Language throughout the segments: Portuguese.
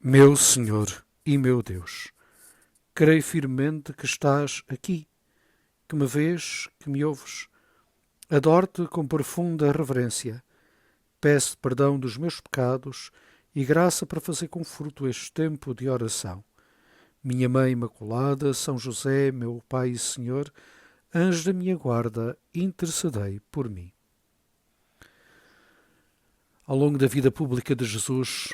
Meu Senhor e meu Deus, creio firmemente que estás aqui, que me vês, que me ouves. Adoro-te com profunda reverência. Peço perdão dos meus pecados e graça para fazer com fruto este tempo de oração. Minha Mãe Imaculada, São José, meu Pai e Senhor, anjo da minha guarda, intercedei por mim. Ao longo da vida pública de Jesus,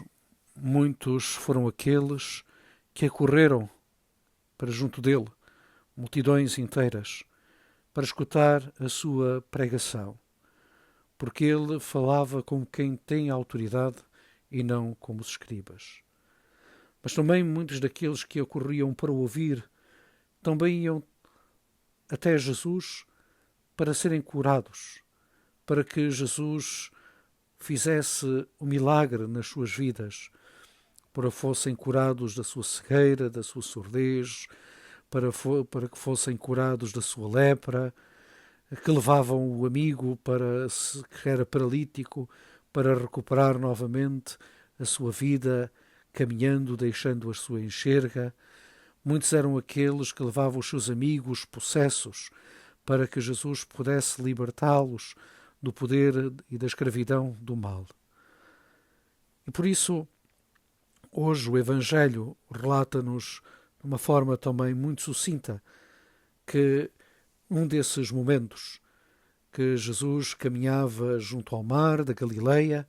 muitos foram aqueles que acorreram para junto dele, multidões inteiras, para escutar a sua pregação, porque ele falava como quem tem autoridade e não como os escribas. Mas também muitos daqueles que acorriam para o ouvir também iam até Jesus para serem curados, para que Jesus fizesse o milagre nas suas vidas, para que fossem curados da sua cegueira, da sua surdez, para que fossem curados da sua lepra, que levavam o amigo que era paralítico para recuperar novamente a sua vida, caminhando, deixando a sua enxerga. Muitos eram aqueles que levavam os seus amigos possessos para que Jesus pudesse libertá-los do poder e da escravidão do mal. E por isso, hoje o Evangelho relata-nos de uma forma também muito sucinta que um desses momentos que Jesus caminhava junto ao mar da Galileia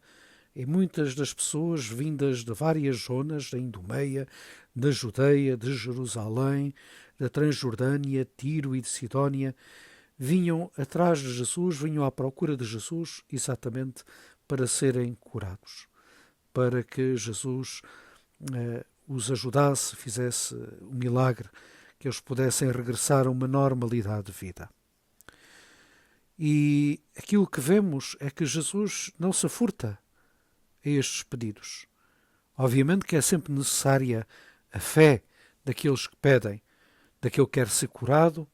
e muitas das pessoas vindas de várias zonas da Idumeia, da Judeia, de Jerusalém, da Transjordânia, Tiro e de Sidónia, vinham atrás de Jesus, vinham à procura de Jesus exatamente para serem curados, para que Jesus os ajudasse, fizesse um milagre, que eles pudessem regressar a uma normalidade de vida. E aquilo que vemos é que Jesus não se furta a estes pedidos. Obviamente que é sempre necessária a fé daqueles que pedem, daquele que quer ser curado,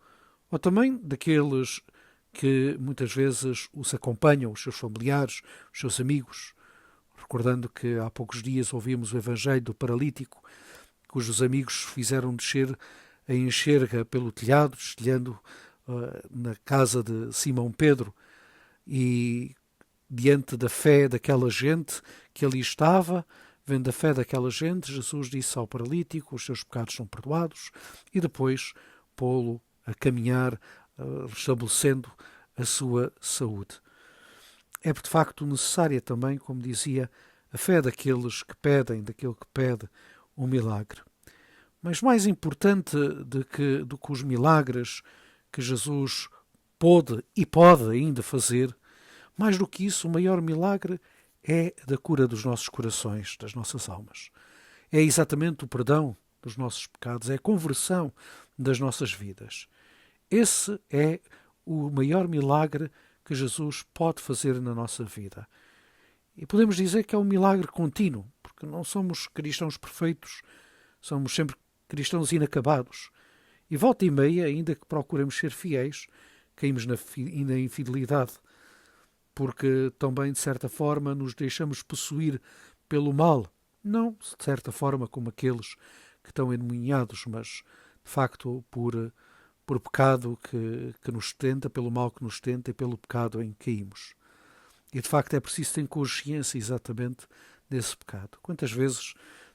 ou também daqueles que muitas vezes os acompanham, os seus familiares, os seus amigos. Recordando que há poucos dias ouvimos o Evangelho do paralítico, cujos amigos fizeram descer a enxerga pelo telhado, destelhando na casa de Simão Pedro, e diante da fé daquela gente que ali estava, vendo a fé daquela gente, Jesus disse ao paralítico: os seus pecados são perdoados, e depois pô-lo a caminhar, restabelecendo a sua saúde. É de facto necessária também, como dizia, a fé daqueles que pedem, daquele que pede um milagre. Mas mais importante do que os milagres que Jesus pôde e pode ainda fazer, mais do que isso, o maior milagre é da cura dos nossos corações, das nossas almas. É exatamente o perdão dos nossos pecados, é a conversão das nossas vidas. Esse é o maior milagre que Jesus pode fazer na nossa vida. E podemos dizer que é um milagre contínuo, porque não somos cristãos perfeitos, somos sempre cristãos inacabados. E volta e meia, ainda que procuremos ser fiéis, caímos na infidelidade, porque também, de certa forma, nos deixamos possuir pelo mal. Não, de certa forma, como aqueles que estão endemoniados, mas, de facto, por pecado que nos tenta, pelo mal que nos tenta e pelo pecado em que caímos. E, de facto, é preciso ter consciência exatamente desse pecado. Quantas vezes,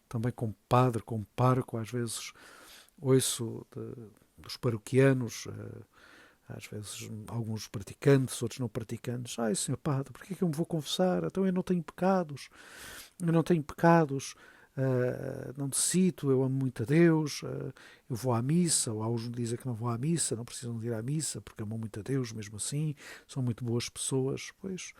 também como padre, como pároco, às vezes ouço dos paroquianos, às vezes alguns praticantes, outros não praticantes: ai, senhor padre, porquê é que eu me vou confessar? Então eu não tenho pecados, não necessito, eu amo muito a Deus, eu vou à missa, ou alguns dizem que não vão à missa, não precisam de ir à missa porque amam muito a Deus mesmo assim, são muito boas pessoas. Pois,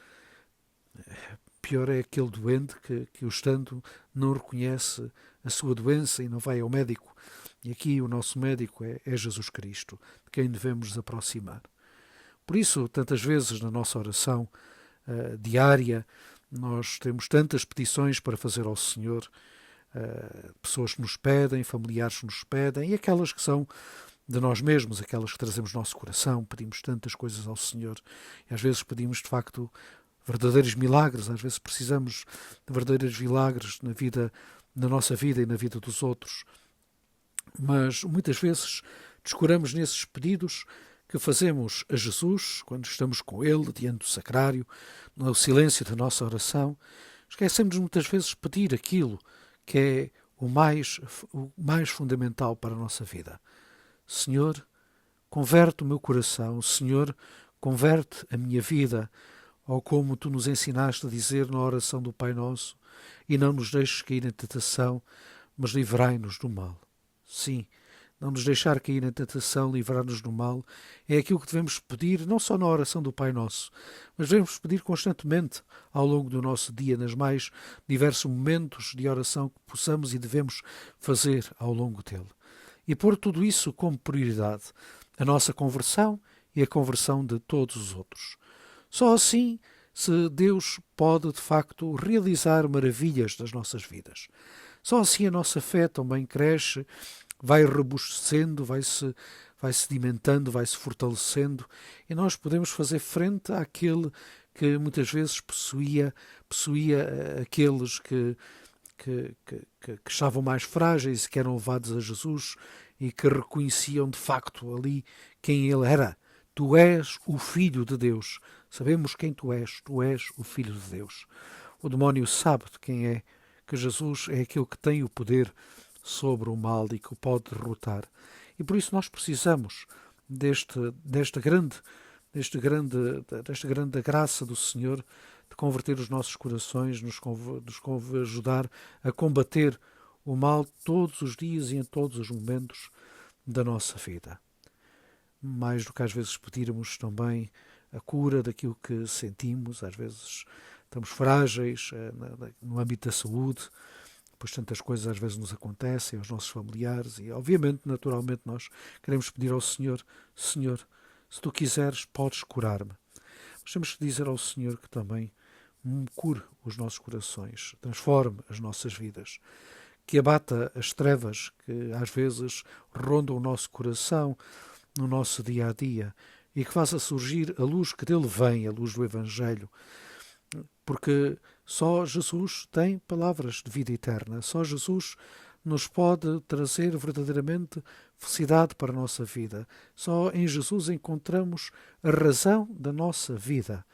pior é aquele doente que o estando não reconhece a sua doença e não vai ao médico. E aqui o nosso médico é Jesus Cristo, de quem devemos nos aproximar. Por isso, tantas vezes na nossa oração diária, nós temos tantas petições para fazer ao Senhor, pessoas que nos pedem, familiares que nos pedem, e aquelas que são de nós mesmos, aquelas que trazemos no nosso coração. Pedimos tantas coisas ao Senhor, e às vezes pedimos de facto verdadeiros milagres, às vezes precisamos de verdadeiros milagres na vida na nossa vida e na vida dos outros. Mas muitas vezes descuramos nesses pedidos que fazemos a Jesus, quando estamos com Ele, diante do sacrário, no silêncio da nossa oração, esquecemos muitas vezes de pedir aquilo que é o mais fundamental para a nossa vida. Senhor, converte o meu coração. Senhor, converte a minha vida, ou como tu nos ensinaste a dizer na oração do Pai Nosso, e não nos deixes cair em tentação, mas livrai-nos do mal. Sim, não nos deixar cair em tentação, livrar-nos do mal, é aquilo que devemos pedir, não só na oração do Pai Nosso, mas devemos pedir constantemente ao longo do nosso dia, nos mais diversos momentos de oração que possamos e devemos fazer ao longo dele. E pôr tudo isso como prioridade, a nossa conversão e a conversão de todos os outros. Só assim se Deus pode, de facto, realizar maravilhas nas nossas vidas. Só assim a nossa fé também cresce, vai robustecendo, vai-se sedimentando, vai-se fortalecendo, e nós podemos fazer frente àquele que muitas vezes possuía aqueles que estavam mais frágeis e que eram levados a Jesus e que reconheciam de facto ali quem ele era. Tu és o Filho de Deus. Sabemos quem tu és o Filho de Deus. O demónio sabe de quem é, que Jesus é aquele que tem o poder sobre o mal e que o pode derrotar. E por isso nós precisamos desta grande graça do Senhor de converter os nossos corações, nos ajudar a combater o mal todos os dias e em todos os momentos da nossa vida. Mais do que às vezes pedirmos também a cura daquilo que sentimos, às vezes estamos frágeis no âmbito da saúde, pois tantas coisas às vezes nos acontecem aos nossos familiares e obviamente, naturalmente, nós queremos pedir ao Senhor, Senhor, se tu quiseres podes curar-me. Mas temos que dizer ao Senhor que também cure os nossos corações, transforme as nossas vidas, que abata as trevas que às vezes rondam o nosso coração no nosso dia a dia e que faça surgir a luz que dele vem, a luz do Evangelho, porque só Jesus tem palavras de vida eterna, só Jesus nos pode trazer verdadeiramente felicidade para a nossa vida. Só em Jesus encontramos a razão da nossa vida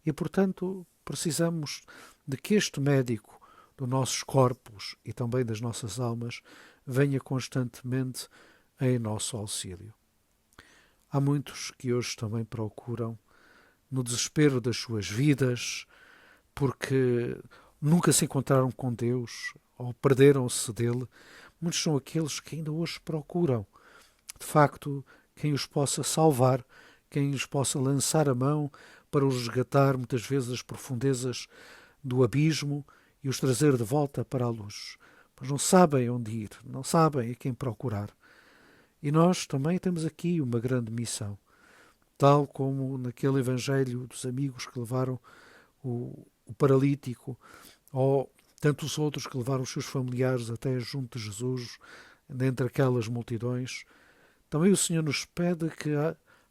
e, portanto, precisamos de que este médico dos nossos corpos e também das nossas almas venha constantemente em nosso auxílio. Há muitos que hoje também procuram, no desespero das suas vidas, porque nunca se encontraram com Deus ou perderam-se dele. Muitos são aqueles que ainda hoje procuram, de facto, quem os possa salvar, quem os possa lançar a mão para os resgatar, muitas vezes, das profundezas do abismo e os trazer de volta para a luz. Mas não sabem onde ir, não sabem a quem procurar. E nós também temos aqui uma grande missão, tal como naquele Evangelho dos amigos que levaram o paralítico, ou tantos outros que levaram os seus familiares até junto de Jesus, dentre aquelas multidões. Também o Senhor nos pede que,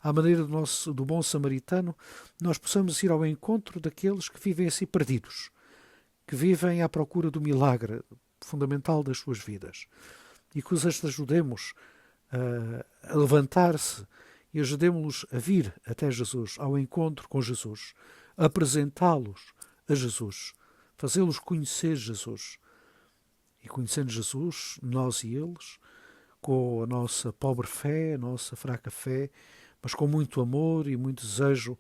à maneira do bom samaritano, nós possamos ir ao encontro daqueles que vivem assim perdidos, que vivem à procura do milagre fundamental das suas vidas, e que os ajudemos a levantar-se e ajudemos-los a vir até Jesus, ao encontro com Jesus, apresentá-los a Jesus, fazê-los conhecer Jesus. E conhecendo Jesus, nós e eles, com a nossa pobre fé, a nossa fraca fé, mas com muito amor e muito desejo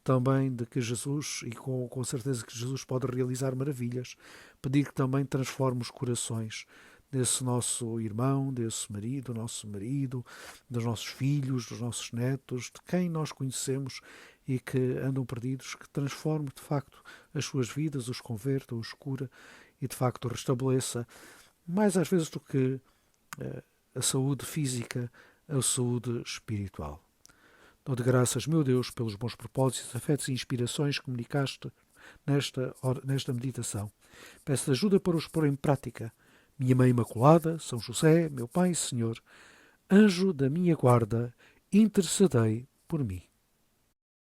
também de que Jesus, e com certeza que Jesus pode realizar maravilhas, pedir que também transforme os corações desse nosso irmão, desse marido, do nosso marido, dos nossos filhos, dos nossos netos, de quem nós conhecemos e que andam perdidos, que transforme de facto as suas vidas, os converta, os cura e de facto restabeleça, mais às vezes do que a saúde física, a saúde espiritual. Dou-te graças, meu Deus, pelos bons propósitos, afetos e inspirações que comunicaste nesta meditação. Peço-te ajuda para os pôr em prática. Minha Mãe Imaculada, São José, meu Pai e Senhor, anjo da minha guarda, intercedei por mim.